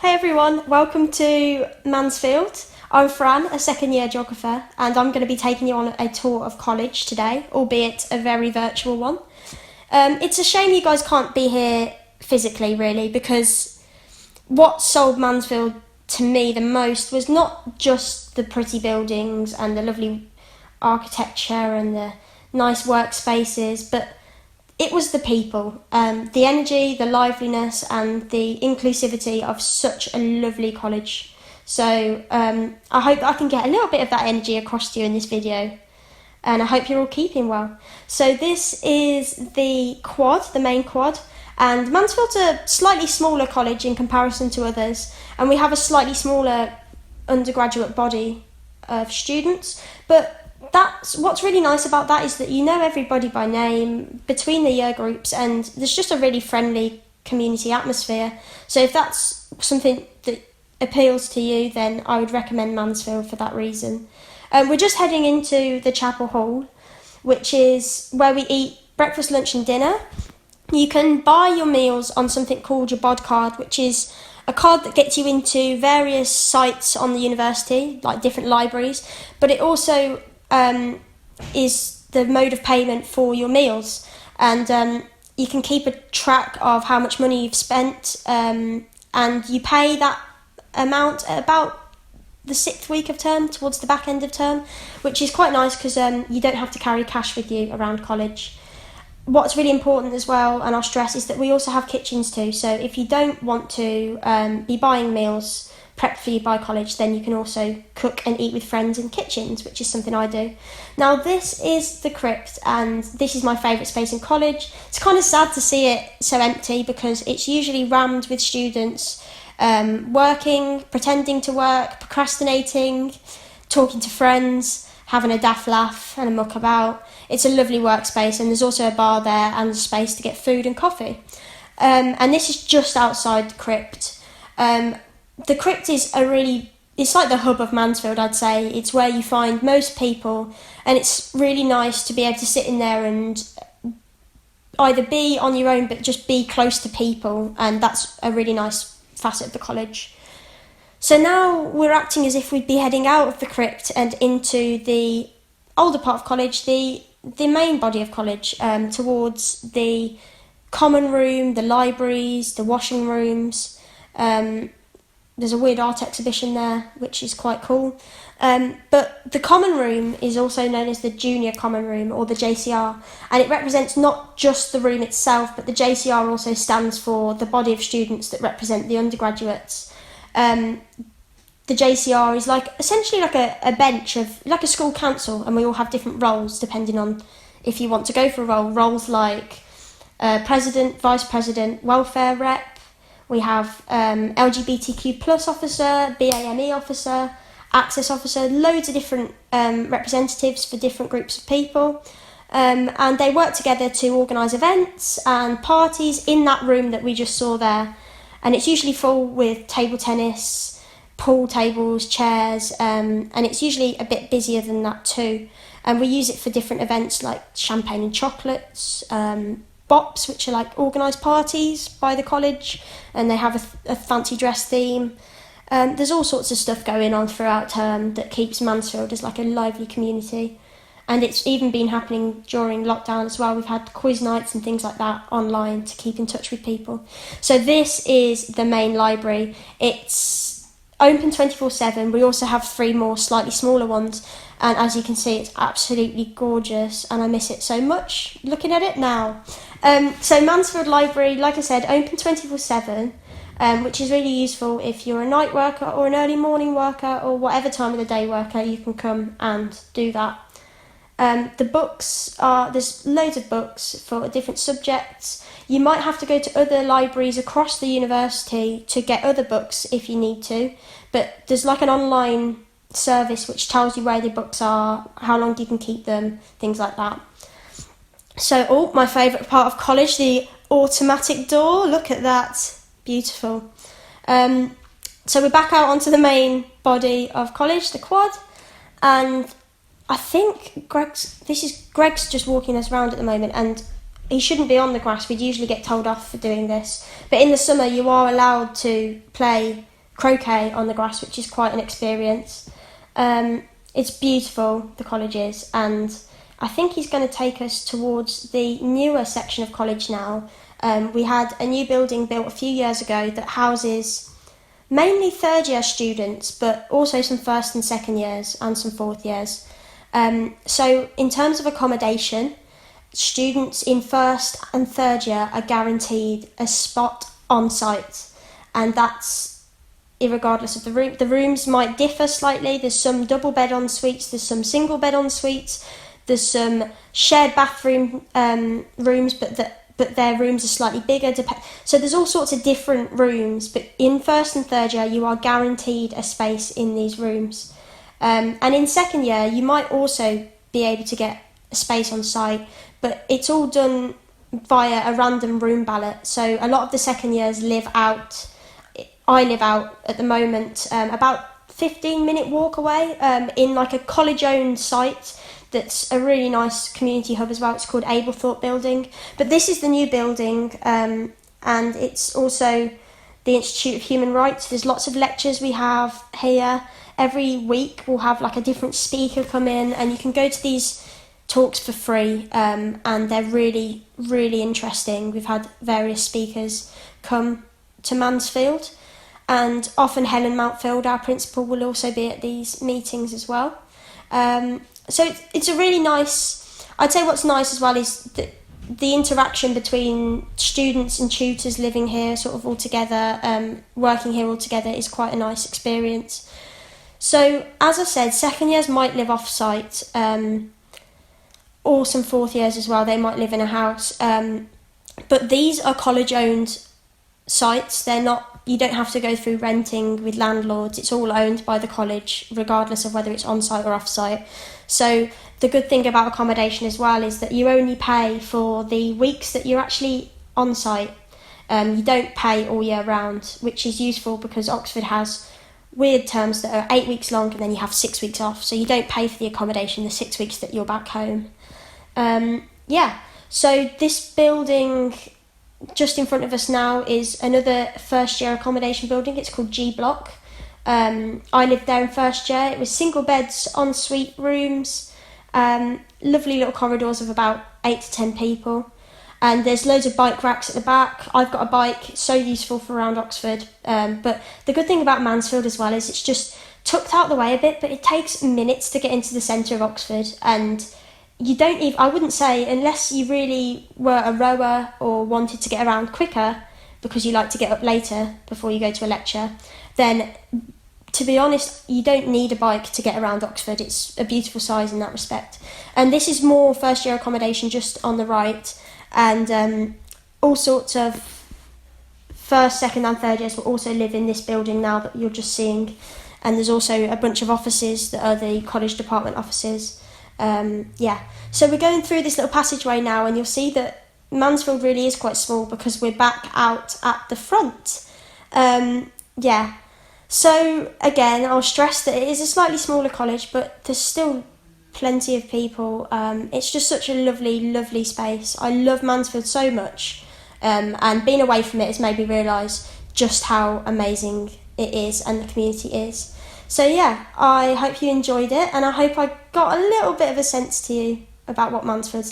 Hey everyone, welcome to Mansfield. I'm Fran, a second year geographer, and I'm going to be taking you on a tour of college today, albeit a very virtual one. It's a shame you guys can't be here physically, really, because what sold Mansfield to me the most was not just the pretty buildings and the lovely architecture and the nice workspaces, but it was the people, the energy, the liveliness, and the inclusivity of such a lovely college. So I hope I can get a little bit of that energy across to you in this video, and I hope you're all keeping well. So this is the quad, the main quad, and Mansfield's a slightly smaller college in comparison to others, and we have a slightly smaller undergraduate body of students, but that's what's really nice about that is that you know everybody by name between the year groups, and there's just a really friendly community atmosphere. So if that's something that appeals to you, then I would recommend Mansfield for that reason. We're just heading into the chapel hall, which is where we eat breakfast, lunch and dinner. You can buy your meals on something called your bod card, which is a card that gets you into various sites on the university, like different libraries, but it also is the mode of payment for your meals, and you can keep a track of how much money you've spent, and you pay that amount at about the 6th week of term, towards the back end of term, which is quite nice because you don't have to carry cash with you around college. What's really important as well, and I'll stress, is that we also have kitchens too, so if you don't want to be buying meals prepped for you by college, then you can also cook and eat with friends in kitchens, which is something I do. Now this is the crypt, and this is my favourite space in college. It's kind of sad to see it so empty because it's usually rammed with students working, pretending to work, procrastinating, talking to friends, having a daft laugh and a muck about. It's a lovely workspace, and there's also a bar there and a space to get food and coffee. And this is just outside the crypt. The crypt is it's like the hub of Mansfield, I'd say. It's where you find most people, and it's really nice to be able to sit in there and either be on your own but just be close to people, and that's a really nice facet of the college. So now we're acting as if we'd be heading out of the crypt and into the older part of college, the main body of college, towards the common room, the libraries, the washing rooms. There's a weird art exhibition there, which is quite cool. But the common room is also known as the junior common room, or the JCR, and it represents not just the room itself, but the JCR also stands for the body of students that represent the undergraduates. The JCR is essentially like a bench of, like a school council, and we all have different roles depending on if you want to go for a role. Roles like president, vice president, welfare rep. We have LGBTQ plus officer, BAME officer, access officer, loads of different representatives for different groups of people. And they work together to organise events and parties in that room that we just saw there. And it's usually full with table tennis, pool tables, chairs, and it's usually a bit busier than that too. And we use it for different events like champagne and chocolates, bops, which are like organised parties by the college, and they have a fancy dress theme. There's all sorts of stuff going on throughout term that keeps Mansfield as like a lively community, and it's even been happening during lockdown as well. We've had quiz nights and things like that online to keep in touch with people. So this is the main library. It's open 24/7. We also have 3 more slightly smaller ones, and as you can see, it's absolutely gorgeous, and I miss it so much looking at it now. So Mansfield Library, like I said, open 24/7, which is really useful if you're a night worker or an early morning worker or whatever time of the day worker. You can come and do that. The books there's loads of books for different subjects. You might have to go to other libraries across the university to get other books if you need to, but there's like an online service which tells you where the books are, how long you can keep them, things like that. So, my favourite part of college, the automatic door. Look at that, beautiful. So we're back out onto the main body of college, the quad, and I think Greg's just walking us around at the moment, and he shouldn't be on the grass. We'd usually get told off for doing this, but in the summer you are allowed to play croquet on the grass, which is quite an experience. It's beautiful, the college is, and I think he's going to take us towards the newer section of college now. We had a new building built a few years ago that houses mainly third year students, but also some first and second years and some fourth years. So in terms of accommodation, students in first and third year are guaranteed a spot on site, and that's irregardless of the room. The rooms might differ slightly. There's some double bed en suites, there's some single bed en suites, there's some shared bathroom rooms, but their rooms are slightly bigger. So there's all sorts of different rooms, but in first and third year you are guaranteed a space in these rooms. And in second year you might also be able to get a space on site, but it's all done via a random room ballot. So a lot of the second years live out. I live out at the moment, about 15-minute walk away, in like a college-owned site that's a really nice community hub as well. It's called Ablethorpe Building. But this is the new building, and it's also the Institute of Human Rights. There's lots of lectures we have here. Every week we'll have like a different speaker come in, and you can go to these talks for free, and they're really, really interesting. We've had various speakers come to Mansfield, and often Helen Mountfield, our principal, will also be at these meetings as well. So it's a really nice, I'd say what's nice as well is the interaction between students and tutors living here sort of all together, working here all together is quite a nice experience. So as I said, second years might live off site, or some fourth years as well, they might live in a house. But these are college owned sites. They're not, you don't have to go through renting with landlords. It's all owned by the college, regardless of whether it's on-site or off-site. So the good thing about accommodation as well is that you only pay for the weeks that you're actually on-site. You don't pay all year round, which is useful because Oxford has weird terms that are 8 weeks long and then you have 6 weeks off. So you don't pay for the accommodation the 6 weeks that you're back home. So this building just in front of us now is another first year accommodation building. It's called G Block. I lived there in first year. It was single beds, ensuite rooms, lovely little corridors of about 8 to 10 people. And there's loads of bike racks at the back. I've got a bike, so useful for around Oxford. But the good thing about Mansfield as well is it's just tucked out the way a bit, but it takes minutes to get into the centre of Oxford. And you don't even, I wouldn't say, unless you really were a rower or wanted to get around quicker because you like to get up later before you go to a lecture, then to be honest, you don't need a bike to get around Oxford. It's a beautiful size in that respect. And this is more first year accommodation just on the right, and all sorts of first, second and third years will also live in this building now that you're just seeing. And there's also a bunch of offices that are the college department offices. So we're going through this little passageway now, and you'll see that Mansfield really is quite small because we're back out at the front. So again, I'll stress that it is a slightly smaller college, but there's still plenty of people. It's just such a lovely, lovely space. I love Mansfield so much, and being away from it has made me realise just how amazing it is and the community is. So yeah, I hope you enjoyed it, and I hope I got a little bit of a sense to you about what Mansfield's like.